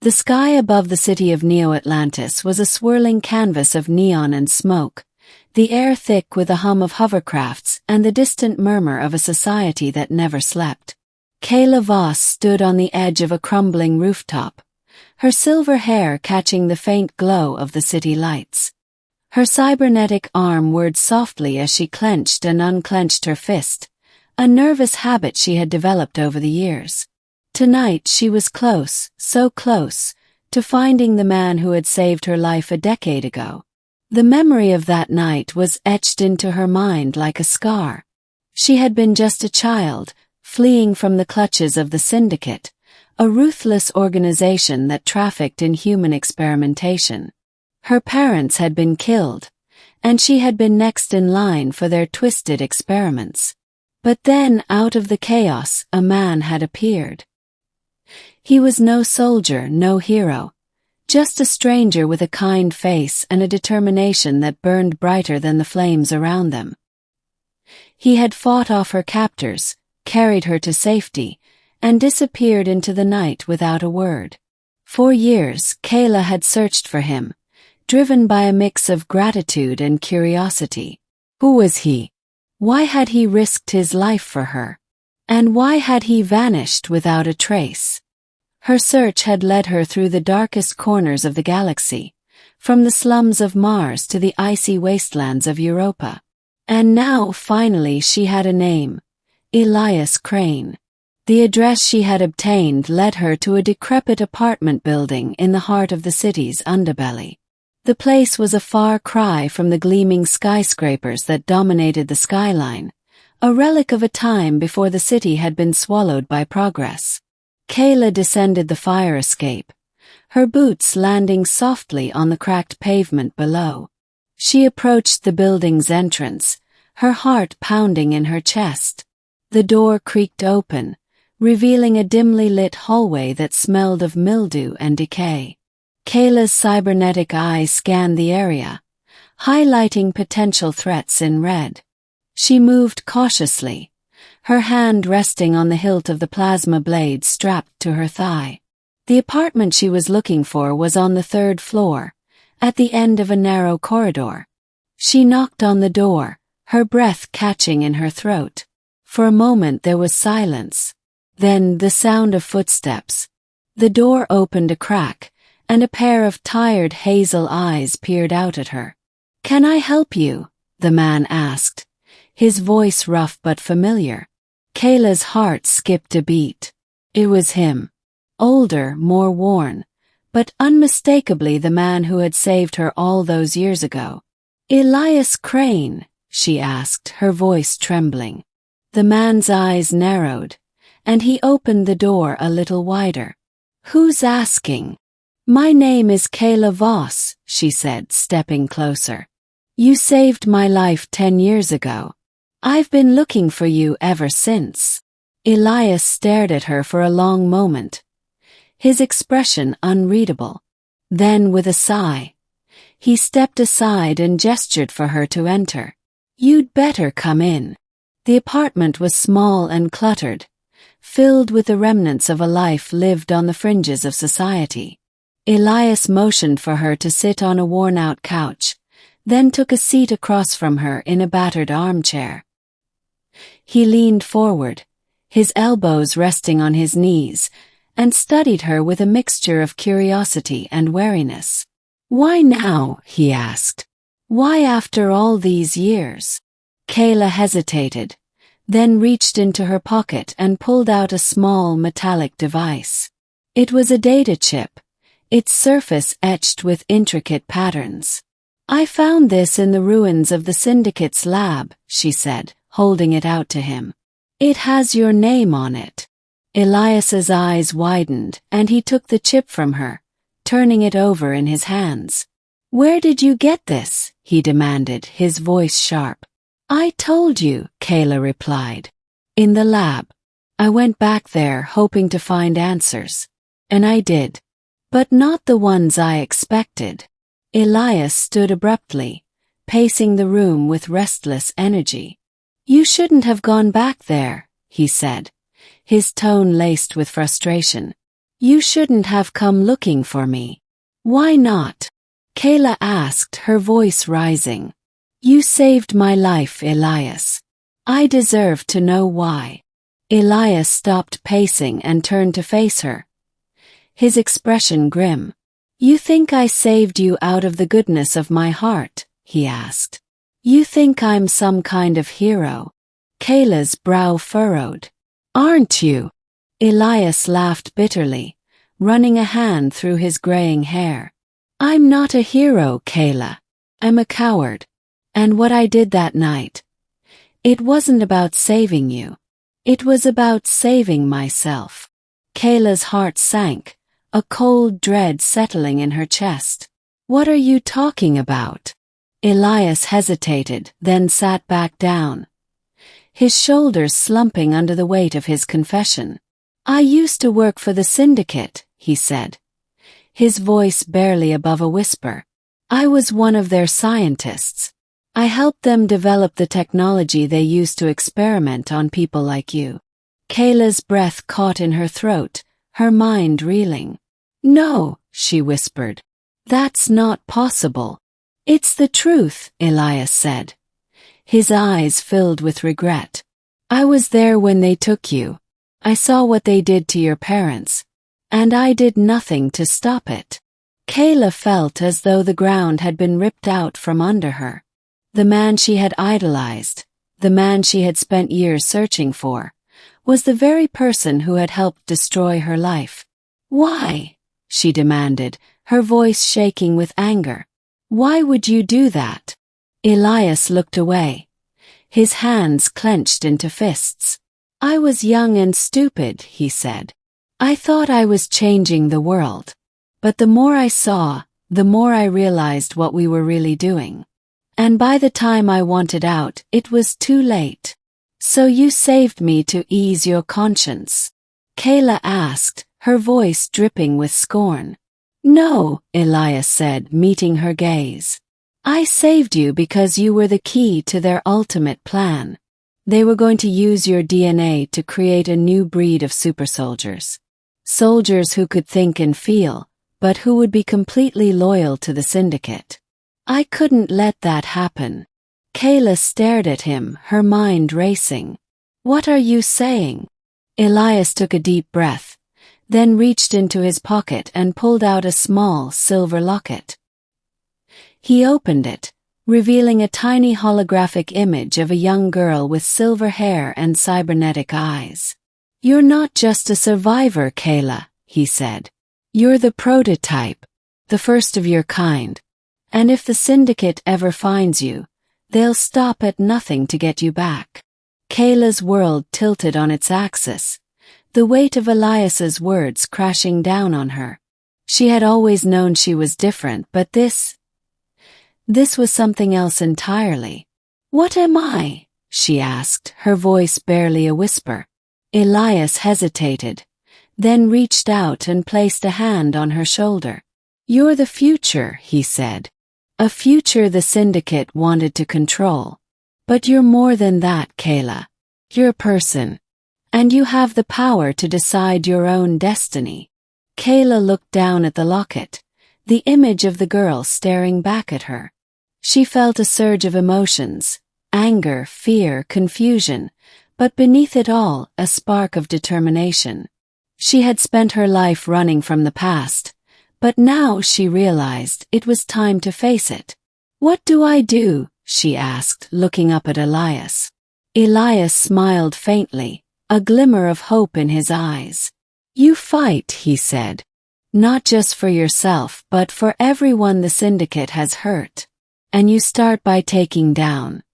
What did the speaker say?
The sky above the city of Neo-Atlantis was a swirling canvas of neon and smoke, the air thick with a hum of hovercrafts and the distant murmur of a society that never slept. Kaela Voss stood on the edge of a crumbling rooftop, her silver hair catching the faint glow of the city lights. Her cybernetic arm whirred softly as she clenched and unclenched her fist, a nervous habit she had developed over the years. Tonight she was close, so close, to finding the man who had saved her life a decade ago. The memory of that night was etched into her mind like a scar. She had been just a child, fleeing from the clutches of the Syndicate, a ruthless organization that trafficked in human experimentation. Her parents had been killed, and she had been next in line for their twisted experiments. But then, out of the chaos, a man had appeared. He was no soldier, no hero, just a stranger with a kind face and a determination that burned brighter than the flames around them. He had fought off her captors, carried her to safety, and disappeared into the night without a word. For years, Kaela had searched for him, driven by a mix of gratitude and curiosity. Who was he? Why had he risked his life for her? And why had he vanished without a trace? Her search had led her through the darkest corners of the galaxy, from the slums of Mars to the icy wastelands of Europa. And now, finally, she had a name: Elias Crane. The address she had obtained led her to a decrepit apartment building in the heart of the city's underbelly. The place was a far cry from the gleaming skyscrapers that dominated the skyline, a relic of a time before the city had been swallowed by progress. Kaela descended the fire escape, her boots landing softly on the cracked pavement below. She approached the building's entrance, her heart pounding in her chest. The door creaked open, revealing a dimly lit hallway that smelled of mildew and decay. Kaela's cybernetic eyes scanned the area, highlighting potential threats in red. She moved cautiously, her hand resting on the hilt of the plasma blade strapped to her thigh. The apartment she was looking for was on the 3rd floor, at the end of a narrow corridor. She knocked on the door, her breath catching in her throat. For a moment there was silence. Then the sound of footsteps. The door opened a crack, and a pair of tired hazel eyes peered out at her. "Can I help you?" the man asked, his voice rough but familiar. Kaela's heart skipped a beat. It was him. Older, more worn, but unmistakably the man who had saved her all those years ago. "Elias Crane?" she asked, her voice trembling. The man's eyes narrowed, and he opened the door a little wider. "Who's asking?" "My name is Kaela Voss," she said, stepping closer. "You saved my life 10 years ago. I've been looking for you ever since." Elias stared at her for a long moment, his expression unreadable. Then, with a sigh, he stepped aside and gestured for her to enter. "You'd better come in." The apartment was small and cluttered, filled with the remnants of a life lived on the fringes of society. Elias motioned for her to sit on a worn-out couch, then took a seat across from her in a battered armchair. He leaned forward, his elbows resting on his knees, and studied her with a mixture of curiosity and wariness. "Why now?" he asked. "Why after all these years?" Kaela hesitated, then reached into her pocket and pulled out a small metallic device. It was a data chip, its surface etched with intricate patterns. "I found this in the ruins of the Syndicate's lab," she said, holding it out to him. "It has your name on it." Elias's eyes widened, and he took the chip from her, turning it over in his hands. "Where did you get this?" he demanded, his voice sharp. "I told you," Kaela replied. "In the lab. I went back there hoping to find answers. And I did. But not the ones I expected." Elias stood abruptly, pacing the room with restless energy. "You shouldn't have gone back there," he said, his tone laced with frustration. You shouldn't have come looking for me. Why not? Kaela asked, her voice rising. You saved my life, Elias. I deserve to know why. Elias stopped pacing and turned to face her, his expression grim. You think I saved you out of the goodness of my heart? He asked. You think I'm some kind of hero? Kaela's brow furrowed. Aren't you? Elias laughed bitterly, running a hand through his graying hair. I'm not a hero, Kaela. I'm a coward. And what I did that night, it wasn't about saving you. It was about saving myself. Kaela's heart sank, a cold dread settling in her chest. What are you talking about? Elias hesitated, then sat back down, his shoulders slumping under the weight of his confession. I used to work for the Syndicate, he said, his voice barely above a whisper. I was one of their scientists. I helped them develop the technology they used to experiment on people like you. Kaela's breath caught in her throat, her mind reeling. No, she whispered. That's not possible. It's the truth, Elias said, his eyes filled with regret. I was there when they took you. I saw what they did to your parents, and I did nothing to stop it. Kaela felt as though the ground had been ripped out from under her. The man she had idolized, the man she had spent years searching for, was the very person who had helped destroy her life. Why? She demanded, her voice shaking with anger. Why would you do that? Elias looked away, his hands clenched into fists. I was young and stupid, he said. I thought I was changing the world. But the more I saw, the more I realized what we were really doing. And by the time I wanted out, it was too late. So you saved me to ease your conscience? Kaela asked, her voice dripping with scorn. No, Elias said, meeting her gaze. I saved you because you were the key to their ultimate plan. They were going to use your DNA to create a new breed of supersoldiers. Soldiers who could think and feel, but who would be completely loyal to the Syndicate. I couldn't let that happen. Kaela stared at him, her mind racing. What are you saying? Elias took a deep breath, then reached into his pocket and pulled out a small silver locket. He opened it, revealing a tiny holographic image of a young girl with silver hair and cybernetic eyes. You're not just a survivor, Kaela, he said. You're the prototype, the first of your kind. And if the Syndicate ever finds you, they'll stop at nothing to get you back. Kaela's world tilted on its axis, the weight of Elias's words crashing down on her. She had always known she was different, but this was something else entirely. What am I? She asked, her voice barely a whisper. Elias hesitated, then reached out and placed a hand on her shoulder. You're the future, he said. A future the Syndicate wanted to control. But you're more than that, Kaela. You're a person. And you have the power to decide your own destiny. Kaela looked down at the locket, the image of the girl staring back at her. She felt a surge of emotions, anger, fear, confusion, but beneath it all, a spark of determination. She had spent her life running from the past, but now she realized it was time to face it. What do I do? She asked, looking up at Elias. Elias smiled faintly, a glimmer of hope in his eyes. You fight, he said. Not just for yourself, but for everyone the Syndicate has hurt. And you start by taking down